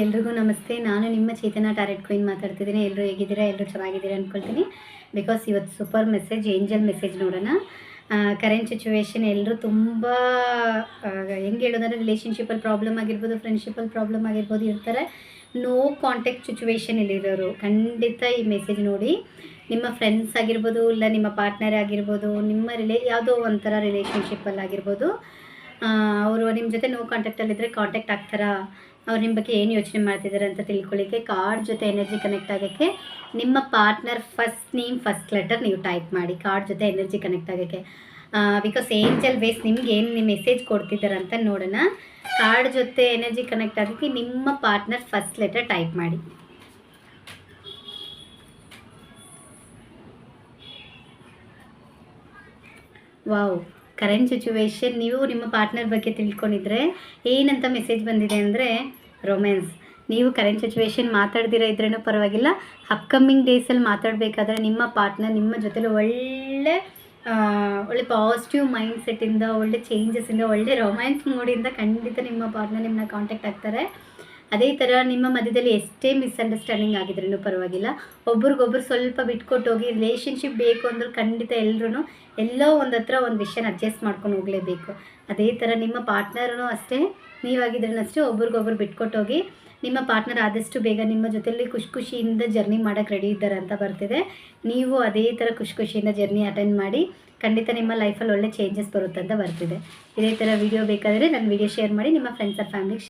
ಎಲ್ರಿಗೂ ನಮಸ್ತೆ. ನಾನು ನಿಮ್ಮ ಚೇತನ ಟಾರೆಟ್ ಕ್ವೀನ್ ಮಾತಾಡ್ತಿದ್ದೀನಿ. ಎಲ್ಲರೂ ಹೇಗಿದ್ದೀರಾ? ಎಲ್ಲರೂ ಚೆನ್ನಾಗಿದ್ದೀರಾ ಅಂದ್ಕೊಳ್ತೀನಿ. ಬಿಕಾಸ್ ಇವತ್ತು ಸೂಪರ್ ಮೆಸೇಜ್, ಏಂಜಲ್ ಮೆಸೇಜ್ ನೋಡೋಣ. ಕರೆಂಟ್ ಸಿಚುವೇಶನ್ ಎಲ್ಲರೂ ತುಂಬ ಹೆಂಗೆ ಹೇಳೋದಂದರೆ, ರಿಲೇಷನ್ಶಿಪ್ಪಲ್ಲಿ ಪ್ರಾಬ್ಲಮ್ ಆಗಿರ್ಬೋದು, ಫ್ರೆಂಡ್ಶಿಪ್ಪಲ್ಲಿ ಪ್ರಾಬ್ಲಮ್ ಆಗಿರ್ಬೋದು, ಇರ್ತಾರೆ. ನೋ ಕಾಂಟ್ಯಾಕ್ಟ್ ಸಿಚುವೇಶನಲ್ಲಿರೋರು ಖಂಡಿತ ಈ ಮೆಸೇಜ್ ನೋಡಿ. ನಿಮ್ಮ ಫ್ರೆಂಡ್ಸ್ ಆಗಿರ್ಬೋದು, ಇಲ್ಲ ನಿಮ್ಮ ಪಾರ್ಟ್ನರ್ ಆಗಿರ್ಬೋದು, ನಿಮ್ಮ ಯಾವುದೋ ಒಂಥರ ರಿಲೇಷನ್ಶಿಪ್ಪಲ್ಲಾಗಿರ್ಬೋದು, ಅವರು ನಿಮ್ಮ ಜೊತೆ ನೋ ಕಾಂಟ್ಯಾಕ್ಟಲ್ಲಿದ್ದರೆ ಕಾಂಟ್ಯಾಕ್ಟ್ ಆಗ್ತಾರಾ, ಅವ್ರು ನಿಮ್ಮ ಬಗ್ಗೆ ಏನು ಯೋಚನೆ ಮಾಡ್ತಿದ್ದಾರೆ ಅಂತ ತಿಳ್ಕೊಳ್ಳಿಕ್ಕೆ, ಕಾರ್ಡ್ ಜೊತೆ ಎನರ್ಜಿ ಕನೆಕ್ಟ್ ಆಗೋಕ್ಕೆ ನಿಮ್ಮ partner first name first letter ನೀವು ಟೈಪ್ ಮಾಡಿ. ಕಾರ್ಡ್ ಜೊತೆ ಎನರ್ಜಿ ಕನೆಕ್ಟ್ ಆಗೋಕ್ಕೆ ಬಿಕಾಸ್ ಏಂಜಲ್ ಬೇಸ್ ನಿಮ್ಗೆ ಏನು ನಿಮ್ಮ ಮೆಸೇಜ್ ಕೊಡ್ತಿದ್ದಾರೆ ಅಂತ ನೋಡೋಣ. ಕಾರ್ಡ್ ಜೊತೆ ಎನರ್ಜಿ ಕನೆಕ್ಟ್ ಆಗೋಕ್ಕೆ ನಿಮ್ಮ ಪಾರ್ಟ್ನರ್ ಫಸ್ಟ್ ಲೆಟರ್ ಟೈಪ್ ಮಾಡಿ. ವಾವ್, ಕರೆಂಟ್ ಸಿಚುವೇಶನ್ ನೀವು ನಿಮ್ಮ ಪಾರ್ಟ್ನರ್ ಬಗ್ಗೆ ತಿಳ್ಕೊಂಡಿದ್ರೆ ಏನಂತ ಮೆಸೇಜ್ ಬಂದಿದೆ ಅಂದರೆ, ರೊಮ್ಯಾನ್ಸ್. ನೀವು ಕರೆಂಟ್ ಸಿಚುವೇಶನ್ ಮಾತಾಡ್ದಿರ ಇದ್ರೂ ಪರವಾಗಿಲ್ಲ, ಅಪ್ಕಮಿಂಗ್ ಡೇಸಲ್ಲಿ ಮಾತಾಡಬೇಕಾದ್ರೆ ನಿಮ್ಮ ಪಾರ್ಟ್ನರ್ ನಿಮ್ಮ ಜೊತೆಲಿ ಒಳ್ಳೆ ಪಾಸಿಟಿವ್ ಮೈಂಡ್ ಸೆಟ್ಟಿಂದ, ಒಳ್ಳೆ ಚೇಂಜಸ್ಸಿಂದ, ಒಳ್ಳೆ ರೊಮ್ಯಾನ್ಸ್ ಮೂಡಿಂದ ಖಂಡಿತ ನಿಮ್ಮ ಪಾರ್ಟ್ನರ್ ನಿಮ್ಮನ್ನ ಕಾಂಟ್ಯಾಕ್ಟ್ ಆಗ್ತಾರೆ. ಅದೇ ಥರ ನಿಮ್ಮ ಮಧ್ಯದಲ್ಲಿ ಎಷ್ಟೇ ಮಿಸ್ಅಂಡರ್ಸ್ಟ್ಯಾಂಡಿಂಗ್ ಆಗಿದ್ರೂ ಪರವಾಗಿಲ್ಲ, ಒಬ್ರಿಗೊಬ್ರು ಸ್ವಲ್ಪ ಬಿಟ್ಕೊಟ್ಟು ಹೋಗಿ. ರಿಲೇಷನ್ಶಿಪ್ ಬೇಕು ಅಂದ್ರೆ ಖಂಡಿತ ಎಲ್ಲೋ ಒಂದು ಹತ್ರ ಒಂದು ವಿಷಯನ ಅಡ್ಜಸ್ಟ್ ಮಾಡ್ಕೊಂಡು ಹೋಗಲೇಬೇಕು. ಅದೇ ಥರ ನಿಮ್ಮ ಪಾರ್ಟ್ನರೂ ಅಷ್ಟೇ, ನೀವಾಗಿದ್ರೂ ಅಷ್ಟೇ ಒಬ್ರಿಗೊಬ್ರು ಬಿಟ್ಕೊಟ್ಟು ಹೋಗಿ. ನಿಮ್ಮ ಪಾರ್ಟ್ನರ್ ಆದಷ್ಟು ಬೇಗ ನಿಮ್ಮ ಜೊತೆಯಲ್ಲಿ ಖುಷಿಯಿಂದ ಜರ್ನಿ ಮಾಡೋಕ್ಕೆ ರೆಡಿ ಇದ್ದಾರೆ ಅಂತ ಬರ್ತಿದೆ. ನೀವು ಅದೇ ಥರ ಖುಷಿಯಿಂದ ಜರ್ನಿ ಅಟೆಂಡ್ ಮಾಡಿ. ಖಂಡಿತ ನಿಮ್ಮ ಲೈಫಲ್ಲಿ ಒಳ್ಳೆ ಚೇಂಜಸ್ ಬರುತ್ತೆ ಅಂತ ಬರ್ತಿದೆ. ಇದೇ ಥರ ವೀಡಿಯೋ ಬೇಕಾದರೆ ನನ್ನ ವೀಡಿಯೋ ಶೇರ್ ಮಾಡಿ, ನಿಮ್ಮ ಫ್ರೆಂಡ್ಸ್ ಆರ್ ಫ್ಯಾಮಿಲಿಗೆ